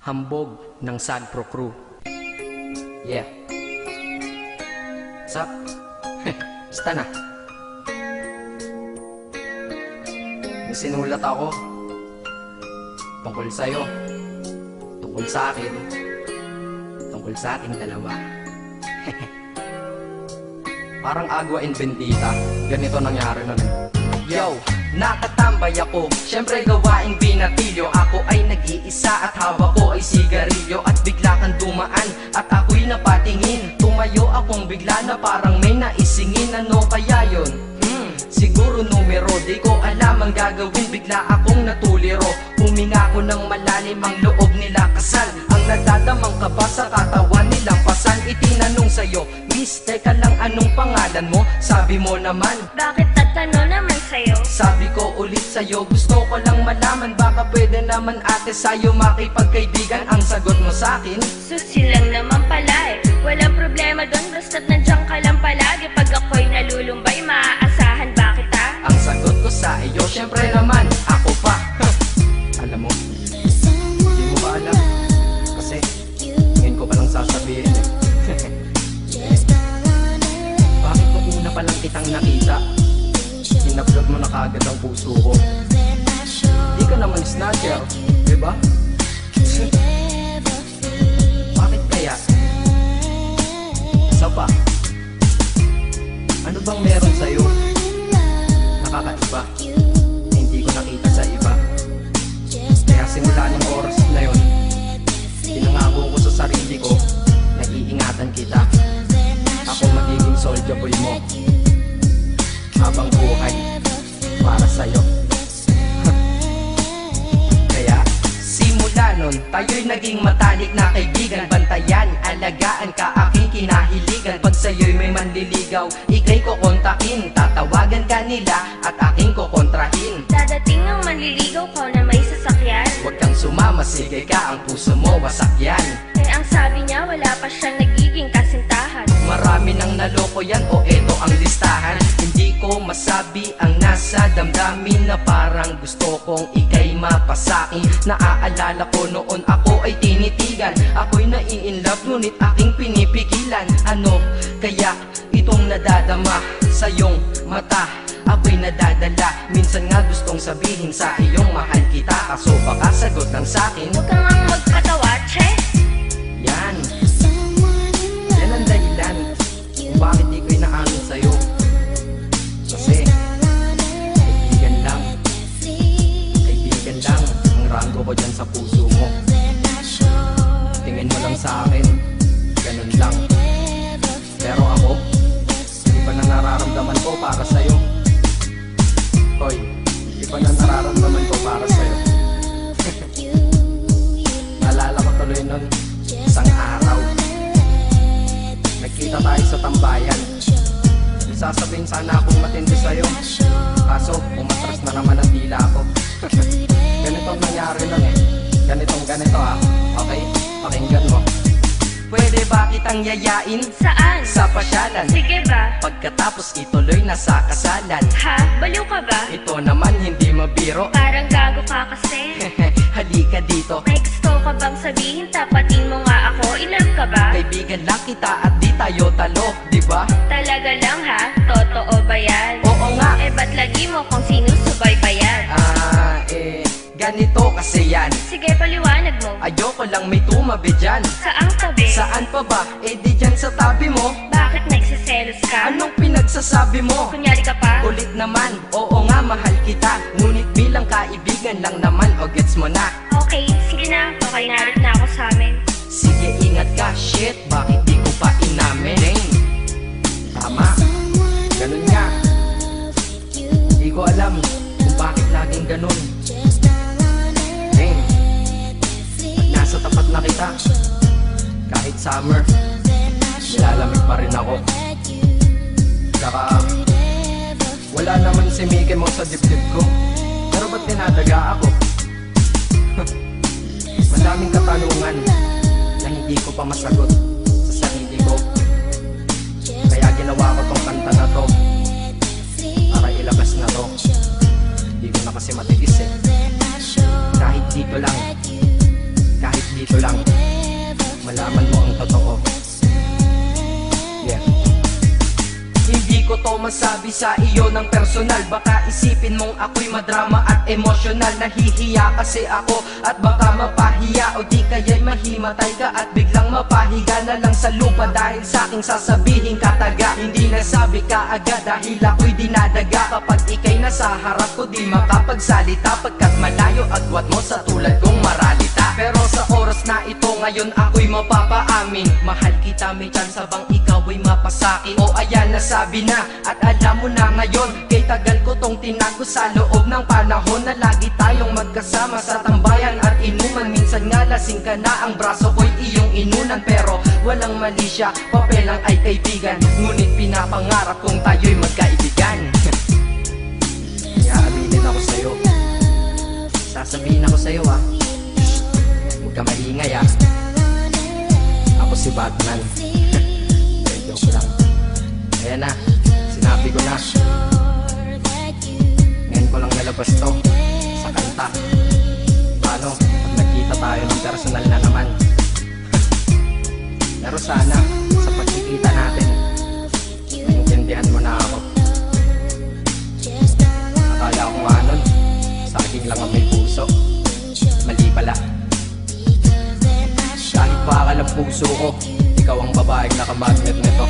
Hambog ng Sagpro Crew. Yeah. What's up? Basta na. May sinulat ako tungkol sa'yo, tungkol sa akin, tungkol sa ating dalawa. Parang Agua and Bendita. Ganito nangyari nun. Yo! Nakatambay ako, syempre gawaing binatilyo. Ako ay nag-iisa at hawak ko ay sigarilyo. At bigla kang dumaan at ako'y napatingin. Tumayo akong bigla na parang may naisingin. Ano kaya yun? Siguro numero, di ko alam ang gagawin. Bigla akong natuliro. Huminga ko ng malalim, ang loob nila kasal. Ang nadadamang kaba sa katawan nilang pasan. Itinanong sa'yo, Miss, teka lang, anong pangalan mo? Sabi mo naman, bakit tatanong naman sa'yo? sabi ko ulit sa'yo, gusto ko lang malaman. Baka pwede naman ate sa'yo makipagkaibigan. Ang sagot mo sa'kin, Susi lang naman pala eh. Walang problema doon, basta't nandiyan ka lang palagi. Pag ako'y nalulumbay, maaasahan ba kita? ang sagot ko sa iyo, syempre naman, ako pa. Alam mo, hindi mo ba alam? Kasi, ngayon ko palang sasabihin eh. Bakit nung una pa lang kitang nakita, inablog mo na kaagad ang puso ko? Di ka naman snatcher, diba? Bakit kaya? Isa pa, ano bang meron sa'yo? Nakakaiba, na hindi ko nakita sa iba. Kaya simula ng oras na yun, pinangako ko sa sarili ko na iingatan kita. Ako magiging soldier boy mo habang buhay para sa'yo. Kaya simula nun, tayo'y naging matalik na kaibigan. Bantayan, alagaan ka, aking kinahiligan. Pag sa'yo'y may manliligaw, ika'y kukontakin. Tatawagan ka nila at aking kukontrahin. Dadating ang manliligaw ko na may sasakyan. Huwag kang sumama, sige ka, ang puso mo wasak yan. Eh ang sabi niya, wala pa siyang nagiging kasintahan. Marami nang naloko yan, o eto ang listahan. Hindi ko masabi ang nasa damdamin, na parang gusto kong ika'y mapasakin. Naaalala ko noon ako ay tinitigan, ako'y nai-inlove ngunit aking pinipigilan. Ano kaya itong nadadama sa iyong mata? Ako'y nadadala, minsan nga gustong sabihin sa iyong mahal kita. Kaso baka sagot lang sa'kin, Huwag kang ang magpatawa, che. yan ang dahilan kung bakit di ko inaamin sa'yo. Kasi kaibigan lang ang rango ko dyan sa puso mo. Tingin mo lang sa akin, ganun lang. Pero ako, iba na nararamdaman ko para sa'yo. Hoy, iba na nararamdaman ko para sa'yo. Naalala ko tuloy nun, isang araw nagkita tayo sa tambayan. Sasabihin sana akong matindi sa'yo, kaso umatras na naman ang dila ko. Ganito ang nangyari nun eh. Ganito ah. Okay, pakinggan mo. Pwede ba kitang yayain Saan? sa pasyalan? Sige ba? Pagkatapos ituloy na sa kasalan. Ha? Baliw ka ba? Ito naman hindi mabiro. Parang gago ka kasi. Halika dito, May gusto ka bang sabihin? Tapatin mo nga ako. I-love ka ba? kaibigan lang kita at di tayo talo, di ba? Talaga lang ha? Totoo ba yan? Oo nga. Eh ba't lagi mo kung sinusubaybayan? Ganito kasi yan. Sige, paliwanag mo. Ayoko lang may tumabi dyan. Saang tabi? Saan pa ba? Eh di dyan sa tabi mo. Bakit nagsiselos ka? Anong pinagsasabi mo? Kunyari ka pa? Ulit naman, oo nga mahal kita. Ngunit bilang kaibigan lang naman, o gets mo na. Okay, sige na. Okay, narit na ako sa amin. Sige ingat ka, shit, bakit di ko pa inamin? Dang, tama, ganun nga. Di ko alam kung bakit laging ganun. Dang, pag nasa tapat na kita, kahit summer, nilalamig pa rin ako. Saka wala naman si Mickey mo sa dibdib ko, pero ba't dinadaga ako? Madaming katanungan na hindi ko pa masagot sa sarili ko. Kaya ginawa ko tong kanta na to para ilabas na to. Hindi ko na kasi matiis eh. Kahit dito lang, kahit dito Gusto lang malaman mo ang totoo. Yeah. Hindi ko to masabi sa iyo ng personal. Baka isipin mong ako'y madrama at emosyonal. Nahihiya kasi ako at baka mapahiya, o di kaya'y mahimatay ka at biglang mapahiga na lang sa lupa dahil sa aking sasabihin kataga. Hindi nasabi ka agad dahil ako'y dinadaga. Kapag ika'y nasa harap ko di makapagsalita, pagkat malayo agwat mo sa tulad kong maralita. Pero sa oras na ito ngayon ako'y mapapaamin, mahal kita, may tsansa bang ikaw ay mapasakin? O ayan, nasabi na at alam mo na ngayon. Kay tagal ko tong tinago sa loob ng panahon na lagi tayong magkasama sa tambayan at inuman. Minsan nga lasing ka na, ang braso ko'y iyong inunan. Pero walang mali siya, papel lang ay kaibigan. Ngunit pinapangarap kong tayo'y magkaibigan. Kaya aminin ako sa'yo, sasabihin ako sa'yo ah, huwag ka maingay ah. Ako si Batman. Joke lang. Ayan na, sinabi ko na. Ngayon ko lang nalabas to sa kanta. Paano pag nagkita tayo ng personal na naman? Pero sana sa pagkikita natin maintindihan mo na ako. Akala ko nga nun saging lang ang may puso. Mali pala. Kahit bakal ang puso ko, ikaw ang babaeng nakamagnet nito.